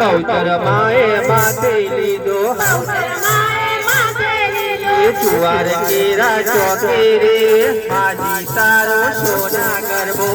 બહુચર માએ માથે લીધો ચુવાર કેરા ચોકે રે માજી તારો સોના ગરબો